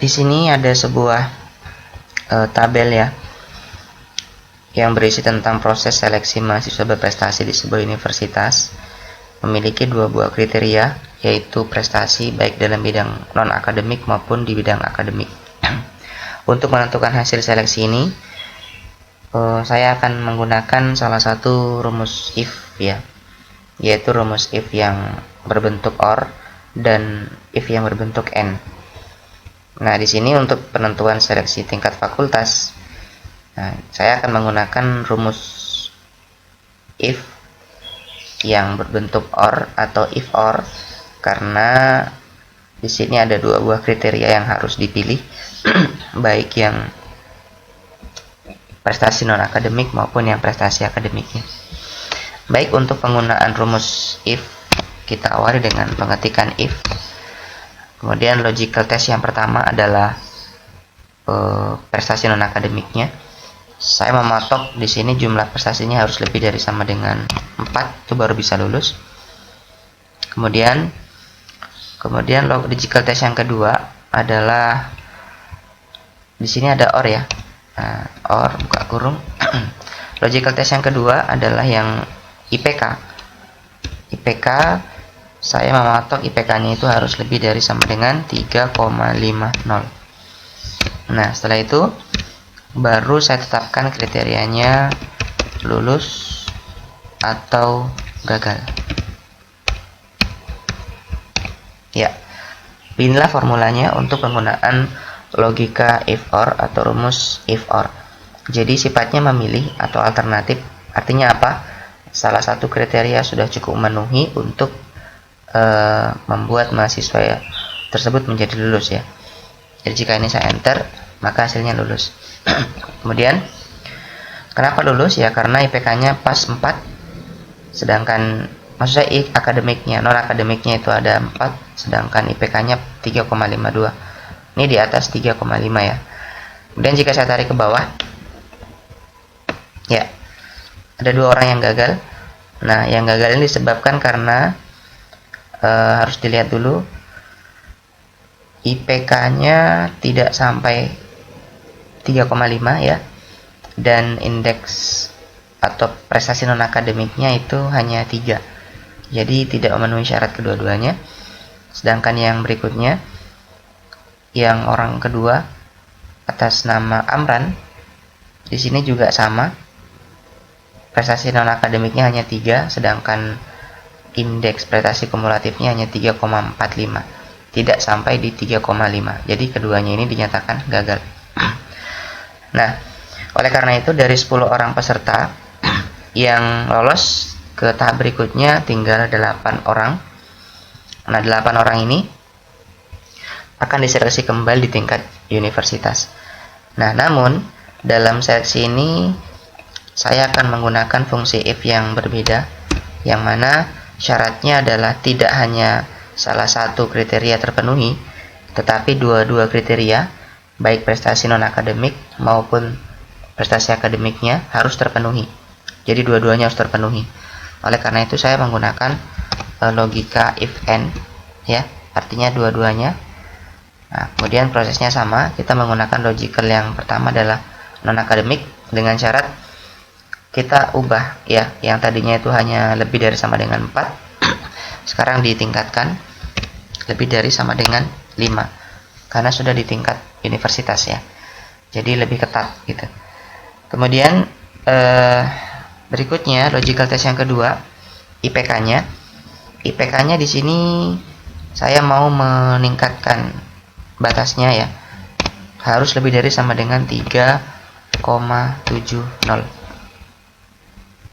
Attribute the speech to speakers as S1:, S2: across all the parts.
S1: Di sini ada sebuah tabel ya yang berisi tentang proses seleksi mahasiswa berprestasi di sebuah universitas. Memiliki dua buah kriteria, yaitu prestasi baik dalam bidang non-akademik maupun di bidang akademik. Untuk menentukan hasil seleksi ini, saya akan menggunakan salah satu rumus if ya, yaitu rumus if yang berbentuk OR dan if yang berbentuk AND. Nah, di sini untuk penentuan seleksi tingkat fakultas, saya akan menggunakan rumus if yang berbentuk OR atau if OR, karena di sini ada dua buah kriteria yang harus dipilih, baik yang prestasi non akademik maupun yang prestasi akademiknya. Baik, untuk penggunaan rumus if, kita awali dengan pengetikan if. Kemudian logical test yang pertama adalah prestasi non akademiknya. Saya mematok di sini jumlah prestasinya harus lebih dari sama dengan 4, itu baru bisa lulus. Kemudian logical test yang kedua adalah di sini ada OR ya. OR buka kurung. Logical test yang kedua adalah yang IPK. IPK saya mematok IPK-nya itu harus lebih dari sama dengan 3,50. Nah, setelah itu baru saya tetapkan kriterianya lulus atau gagal. Ya, inilah formulanya untuk penggunaan logika if or atau rumus if or. Jadi sifatnya memilih atau alternatif. Artinya apa? Salah satu kriteria sudah cukup memenuhi untuk membuat mahasiswa tersebut menjadi lulus ya. Jadi jika ini saya enter, maka hasilnya lulus. Kemudian kenapa lulus ya? Karena IPK-nya pas 4, sedangkan maksud saya akademiknya, non akademiknya itu ada 4, sedangkan IPK-nya 3,52. Ini di atas 3,5 ya. Kemudian jika saya tarik ke bawah, ya ada 2 orang yang gagal. Nah, yang gagal ini disebabkan karena harus dilihat dulu IPK-nya tidak sampai 3,5 ya, dan indeks atau prestasi non akademiknya itu hanya 3, jadi tidak memenuhi syarat kedua-duanya. Sedangkan yang berikutnya, yang orang kedua atas nama Amran, di sini juga sama, prestasi non akademiknya hanya 3, sedangkan indeks prestasi kumulatifnya hanya 3,45, tidak sampai di 3,5. Jadi keduanya ini dinyatakan gagal. Nah, oleh karena itu dari 10 orang peserta yang lolos ke tahap berikutnya tinggal 8 orang. Nah, 8 orang ini akan diseleksi kembali di tingkat universitas. Nah, namun dalam seleksi ini saya akan menggunakan fungsi if yang berbeda, yang mana syaratnya adalah tidak hanya salah satu kriteria terpenuhi, tetapi dua-dua kriteria, baik prestasi non-akademik maupun prestasi akademiknya harus terpenuhi. Jadi dua-duanya harus terpenuhi. Oleh karena itu saya menggunakan logika if and ya, artinya dua-duanya. Nah, kemudian prosesnya sama, kita menggunakan logical yang pertama adalah non-akademik dengan syarat kita ubah ya, yang tadinya itu hanya lebih dari sama dengan 4, sekarang ditingkatkan lebih dari sama dengan 5, karena sudah di tingkat universitas ya, jadi lebih ketat gitu. Kemudian berikutnya logical test yang kedua, IPK-nya di sini saya mau meningkatkan batasnya ya, harus lebih dari sama dengan 3,70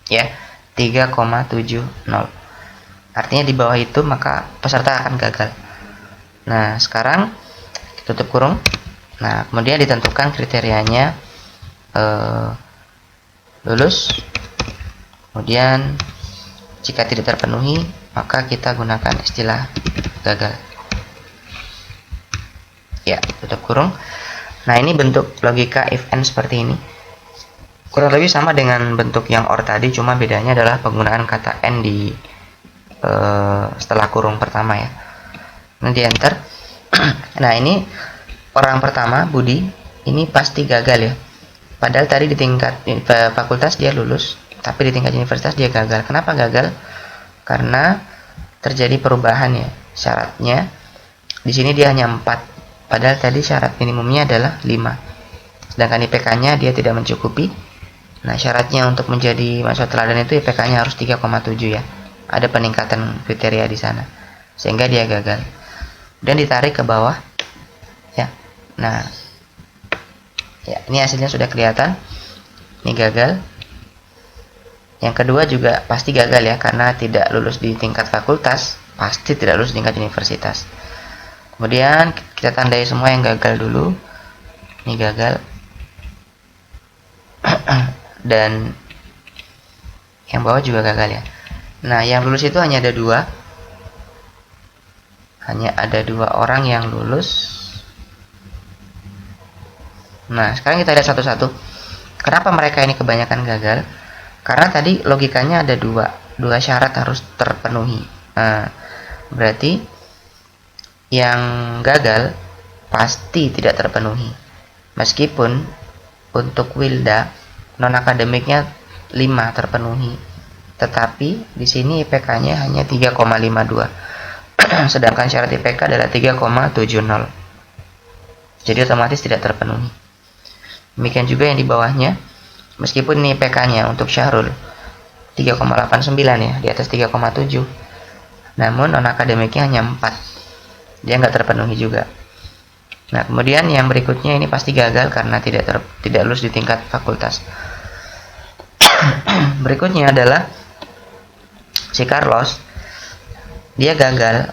S1: ya, 3,70. Artinya di bawah itu maka peserta akan gagal. Nah, sekarang tutup kurung. Nah, kemudian ditentukan kriterianya lulus. Kemudian jika tidak terpenuhi, maka kita gunakan istilah gagal. Ya, tutup kurung. Nah, ini bentuk logika if and seperti ini. Kurang lebih sama dengan bentuk yang OR tadi, cuma bedanya adalah penggunaan kata and di setelah kurung pertama ya. Nanti enter. Nah, ini orang pertama, Budi, ini pasti gagal ya. Padahal tadi di tingkat fakultas dia lulus, tapi di tingkat universitas dia gagal. Kenapa gagal? Karena terjadi perubahan ya syaratnya. Di sini dia hanya 4, padahal tadi syarat minimumnya adalah 5. Sedangkan IPK-nya dia tidak mencukupi. Nah, syaratnya untuk menjadi mahasiswa teladan itu IPK-nya harus 3,7 ya. Ada peningkatan kriteria di sana. Sehingga dia gagal. Dan ditarik ke bawah ya. Nah, ya, ini hasilnya sudah kelihatan. Ini gagal. Yang kedua juga pasti gagal ya, karena tidak lulus di tingkat fakultas, pasti tidak lulus di tingkat universitas. Kemudian kita tandai semua yang gagal dulu. Ini gagal. Dan yang bawah juga gagal ya. Nah, yang lulus itu hanya ada 2. Hanya ada 2 orang yang lulus. Nah, sekarang kita lihat satu-satu. Kenapa mereka ini kebanyakan gagal? Karena tadi logikanya ada 2 syarat harus terpenuhi. Nah, berarti yang gagal pasti tidak terpenuhi. Meskipun untuk Wilda non akademiknya 5 terpenuhi, tetapi di sini IPK-nya hanya 3,52. Sedangkan syarat IPK adalah 3,70. Jadi otomatis tidak terpenuhi. Demikian juga yang di bawahnya, meskipun ini IPK-nya untuk Syahrul 3,89 ya, di atas 3,7. Namun non akademiknya hanya 4. Dia nggak terpenuhi juga. Nah, kemudian yang berikutnya ini pasti gagal karena tidak lulus di tingkat fakultas. Berikutnya adalah si Carlos. Dia gagal.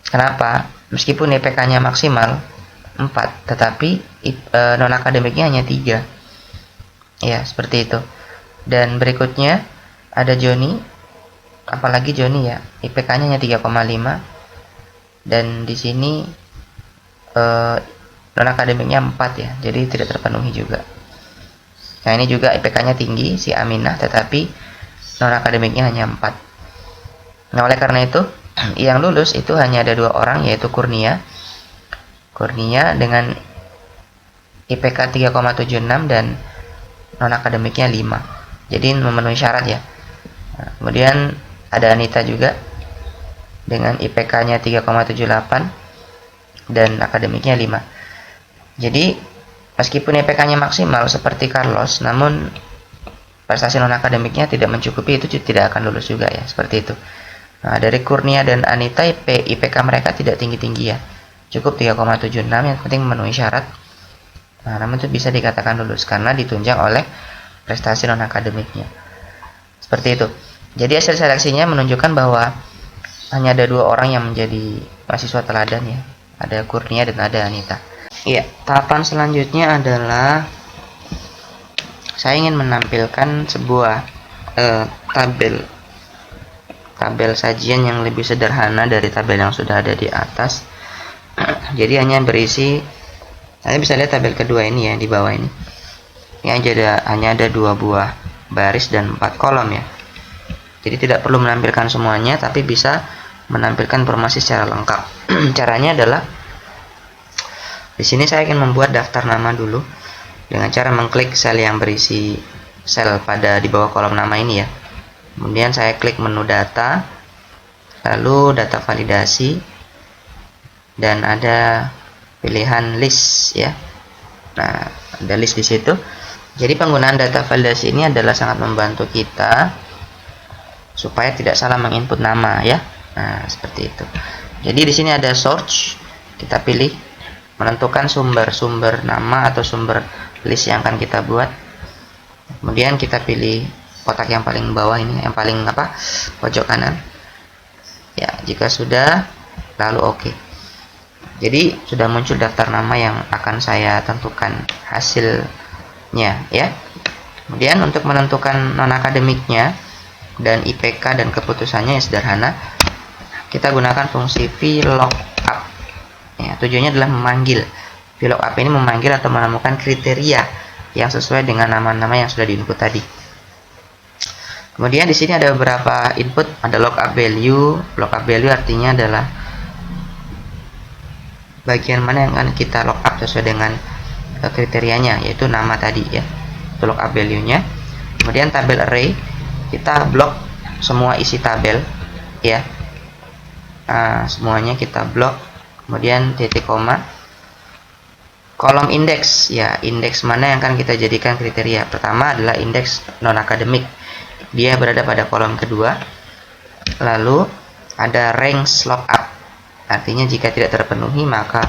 S1: Kenapa? Meskipun IPK-nya maksimal 4, tetapi non akademiknya hanya 3. Ya, seperti itu. Dan berikutnya ada Joni. Apalagi Joni ya, IPK-nya hanya 3,5. Dan di sini non akademiknya 4 ya, jadi tidak terpenuhi juga. Nah, ini juga IPK-nya tinggi si Aminah, tetapi non akademiknya hanya 4. Nah, oleh karena itu yang lulus itu hanya ada 2 orang, yaitu Kurnia dengan IPK 3,76 dan non akademiknya 5. Jadi memenuhi syarat ya. Nah, kemudian ada Anita juga dengan IPK-nya 3,78 dan akademiknya 5. Jadi meskipun IPK-nya maksimal seperti Carlos, namun prestasi non akademiknya tidak mencukupi, itu tidak akan lulus juga ya, seperti itu. Nah, dari Kurnia dan Anita IPK mereka tidak tinggi-tinggi ya, cukup 3,76, yang penting memenuhi syarat. Nah, namun itu bisa dikatakan lulus karena ditunjang oleh prestasi non akademiknya. Seperti itu. Jadi hasil seleksinya menunjukkan bahwa hanya ada 2 orang yang menjadi mahasiswa teladan ya, ada Kurnia dan ada Anita. Iya, tahapan selanjutnya adalah saya ingin menampilkan sebuah tabel sajian yang lebih sederhana dari tabel yang sudah ada di atas. Jadi hanya berisi, Anda bisa lihat tabel kedua ini ya, di bawah ini. Ini hanya ada 2 buah baris dan 4 kolom ya. Jadi tidak perlu menampilkan semuanya, tapi bisa menampilkan informasi secara lengkap. Caranya adalah di sini saya ingin membuat daftar nama dulu dengan cara mengklik sel yang berisi sel pada di bawah kolom nama ini ya. Kemudian saya klik menu data, lalu data validasi, dan ada pilihan list ya. Nah, ada list di situ. Jadi penggunaan data validasi ini adalah sangat membantu kita supaya tidak salah menginput nama ya. Nah, seperti itu. Jadi di sini ada search, kita pilih menentukan sumber nama atau sumber list yang akan kita buat. Kemudian kita pilih kotak yang paling bawah ini, yang paling pojok kanan. Ya, jika sudah, lalu oke. Jadi sudah muncul daftar nama yang akan saya tentukan hasilnya ya. Kemudian untuk menentukan non akademiknya dan IPK dan keputusannya yang sederhana, kita gunakan fungsi VLOOKUP ya. Tujuannya adalah memanggil. VLOOKUP ini memanggil atau menemukan kriteria yang sesuai dengan nama-nama yang sudah diinput tadi. Kemudian di sini ada beberapa input, ada lookup value. Lookup value artinya adalah bagian mana yang akan kita lookup sesuai dengan kriterianya, yaitu nama tadi ya, itu lookup value-nya. Kemudian tabel array, kita blok semua isi tabel ya, semuanya kita blok. Kemudian titik koma, kolom indeks ya, indeks mana yang akan kita jadikan kriteria. Pertama adalah indeks non akademik, dia berada pada kolom kedua. Lalu ada range lookup, artinya jika tidak terpenuhi maka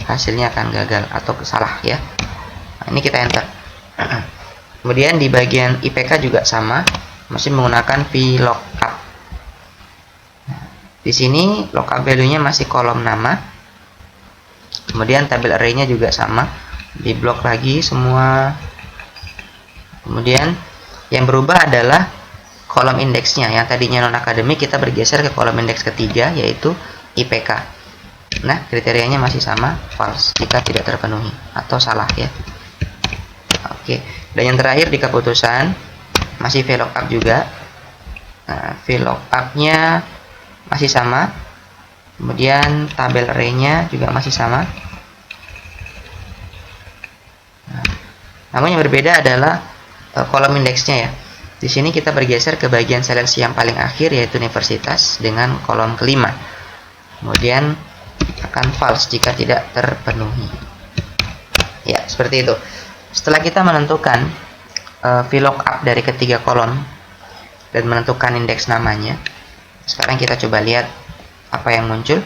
S1: hasilnya akan gagal atau salah ya. Nah, ini kita enter. Kemudian di bagian IPK juga sama, masih menggunakan VLOOKUP. Di sini lookup value-nya masih kolom nama. Kemudian tabel array-nya juga sama, diblok lagi semua. Kemudian yang berubah adalah kolom indeksnya. Yang tadinya non akademik kita bergeser ke kolom indeks ketiga, yaitu IPK. Nah, kriterianya masih sama, false jika tidak terpenuhi atau salah ya. Oke, dan yang terakhir di keputusan masih VLOOKUP juga. Nah, VLOOKUP-nya masih sama. Kemudian tabel array-nya juga masih sama. Nah, namun yang berbeda adalah kolom indeksnya ya. Di sini kita bergeser ke bagian seleksi yang paling akhir, yaitu universitas dengan kolom kelima. Kemudian akan false jika tidak terpenuhi. Ya, seperti itu. Setelah kita menentukan VLOOKUP dari ketiga kolom dan menentukan indeks namanya, sekarang kita coba lihat apa yang muncul.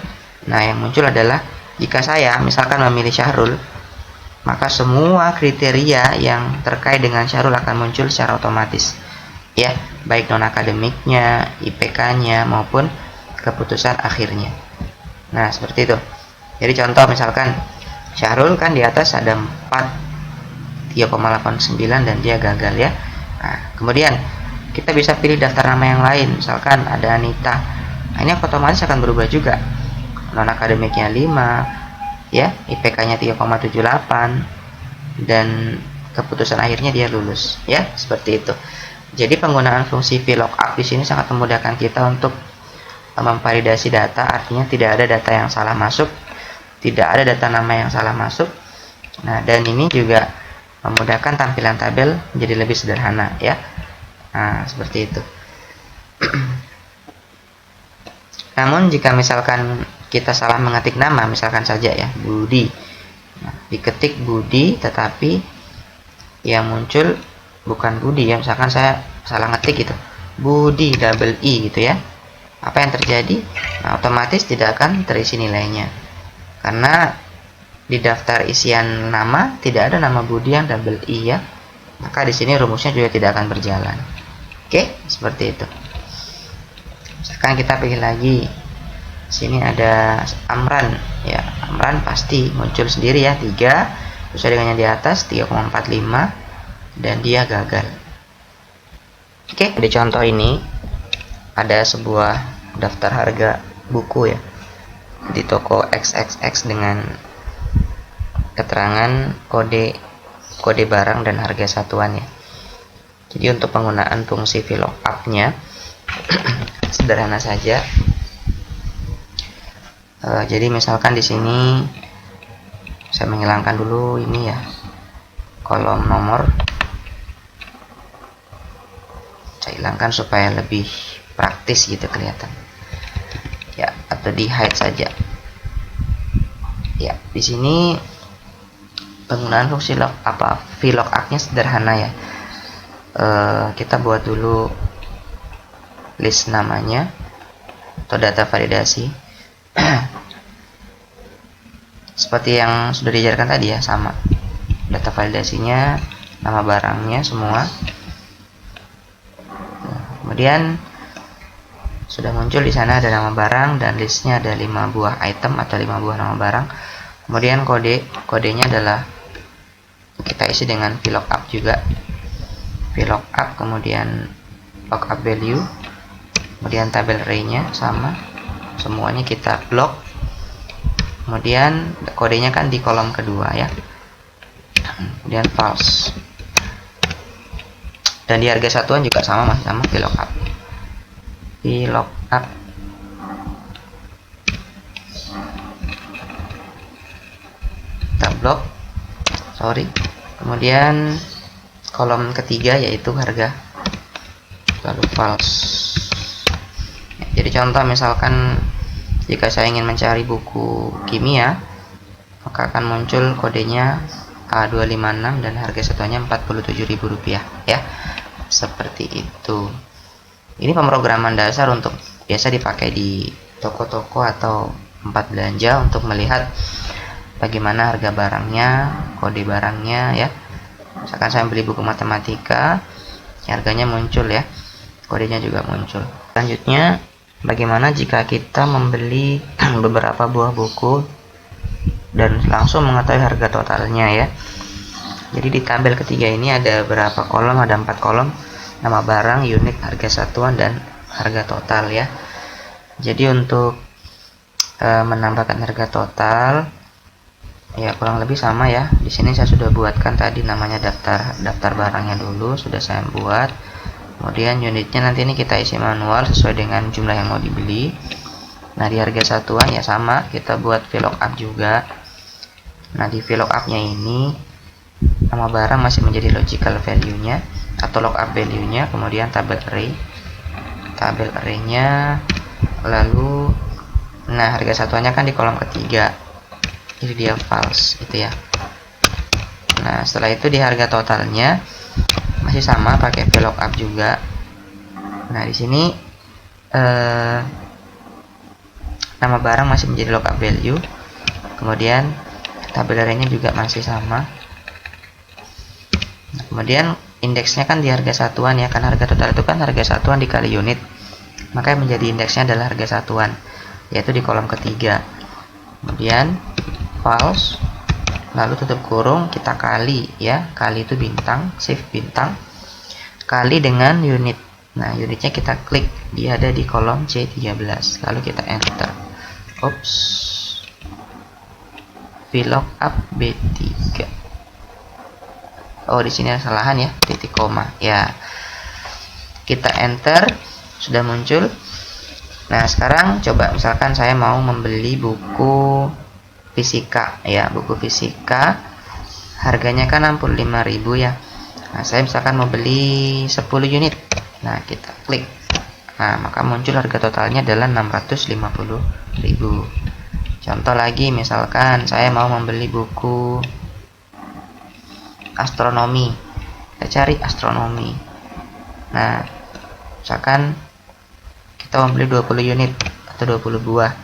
S1: Nah, yang muncul adalah jika saya misalkan memilih Syahrul, maka semua kriteria yang terkait dengan Syahrul akan muncul secara otomatis ya, baik non akademiknya, IPK-nya maupun keputusan akhirnya. Nah, seperti itu. Jadi contoh misalkan Syahrul kan di atas ada 3,89 dan dia gagal ya. Nah, kemudian kita bisa pilih daftar nama yang lain, misalkan ada Anita. Nah, ini otomatis akan berubah juga. Non akademiknya 5 ya, IPK-nya 3,78 dan keputusan akhirnya dia lulus ya, seperti itu. Jadi penggunaan fungsi VLOOKUP di sini sangat memudahkan kita untuk memvalidasi data, artinya tidak ada data yang salah masuk, tidak ada data nama yang salah masuk. Nah, dan ini juga memudahkan tampilan tabel menjadi lebih sederhana ya. Nah, seperti itu. Namun jika misalkan kita salah mengetik nama, misalkan saja ya Budi, nah, diketik Budi tetapi yang muncul bukan Budi ya, misalkan saya salah ngetik gitu, Budi double I gitu ya, apa yang terjadi? Nah, otomatis tidak akan terisi nilainya karena di daftar isian nama tidak ada nama Budi yang double I ya, maka di sini rumusnya juga tidak akan berjalan. Oke, seperti itu. Misalkan kita pilih lagi, sini ada Amran ya, Amran pasti muncul sendiri ya, 3 sesuai dengan yang di atas 3,45 dan dia gagal. Oke, di contoh ini ada sebuah daftar harga buku ya di toko XXX dengan keterangan kode barang dan harga satuan ya. Jadi untuk penggunaan fungsi VLOOKUP-nya sederhana saja. Jadi misalkan di sini saya menghilangkan dulu ini ya, kolom nomor saya hilangkan supaya lebih praktis gitu kelihatan ya, atau di hide saja ya. Di sini penggunaan fungsi VLOOKUP-nya sederhana ya. Kita buat dulu list namanya atau data validasi seperti yang sudah diajarkan tadi ya, sama data validasinya, nama barangnya semua. Kemudian sudah muncul di sana ada nama barang dan listnya ada 5 buah item atau 5 buah nama barang. Kemudian kodenya adalah kita isi dengan VLOOKUP juga, VLOOKUP, kemudian lookup value, kemudian tabel array-nya sama, semuanya kita blok. Kemudian kodenya kan di kolom kedua ya, kemudian false, dan di harga satuan juga sama, masih sama VLOOKUP. blok, kemudian kolom ketiga yaitu harga, lalu false. Jadi contoh misalkan jika saya ingin mencari buku kimia, maka akan muncul kodenya A256 dan harga satuannya Rp47.000 ya. Seperti itu. Ini pemrograman dasar untuk biasa dipakai di toko-toko atau tempat belanja untuk melihat bagaimana harga barangnya, kode barangnya ya. Misalkan saya beli buku matematika, harganya muncul ya, kodenya juga muncul. Selanjutnya, bagaimana jika kita membeli beberapa buah buku dan langsung mengetahui harga totalnya ya. Jadi di tabel ketiga ini ada berapa kolom? Ada 4 kolom, nama barang, unit, harga satuan, dan harga total ya. Jadi untuk menambahkan harga total ya kurang lebih sama ya. Di sini saya sudah buatkan tadi namanya daftar barangnya dulu, sudah saya buat. Kemudian unitnya nanti ini kita isi manual sesuai dengan jumlah yang mau dibeli. Nah di harga satuan ya sama, kita buat VLOOKUP juga. Nah di VLOOKUP-nya ini nama barang masih menjadi logical value-nya atau lookup value-nya, kemudian tabel array-nya, lalu nah harga satuannya kan di kolom ketiga, ini dia false gitu ya. Nah setelah itu di harga totalnya masih sama pakai VLOOKUP juga. Nah di sini nama barang masih menjadi lookup value, kemudian tabel array-nya juga masih sama. Nah, kemudian indeksnya kan di harga satuan ya, kan harga total itu kan harga satuan dikali unit, maka yang menjadi indeksnya adalah harga satuan, yaitu di kolom ketiga. Kemudian false, lalu tutup kurung, kita kali ya, kali itu bintang, shift bintang, kali dengan unit. Nah unitnya kita klik, dia ada di kolom C13, lalu kita enter. VLOOKUP B3. Oh di sini ada kesalahan ya, titik koma ya. Kita enter, sudah muncul. Nah sekarang coba misalkan saya mau membeli buku fisika ya, buku fisika harganya kan 65.000 ya. Nah saya misalkan mau beli 10 unit. Nah kita klik, nah maka muncul harga totalnya adalah 650.000. Contoh lagi, misalkan saya mau membeli buku astronomi, kita cari astronomi. Nah misalkan kita membeli 20 unit atau 20 buah,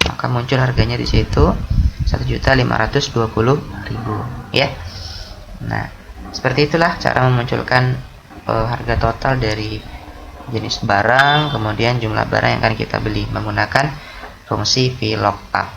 S1: maka muncul harganya di situ 1.520.000 ya. Nah seperti itulah cara memunculkan harga total dari jenis barang, kemudian jumlah barang yang akan kita beli menggunakan fungsi VLOOKUP.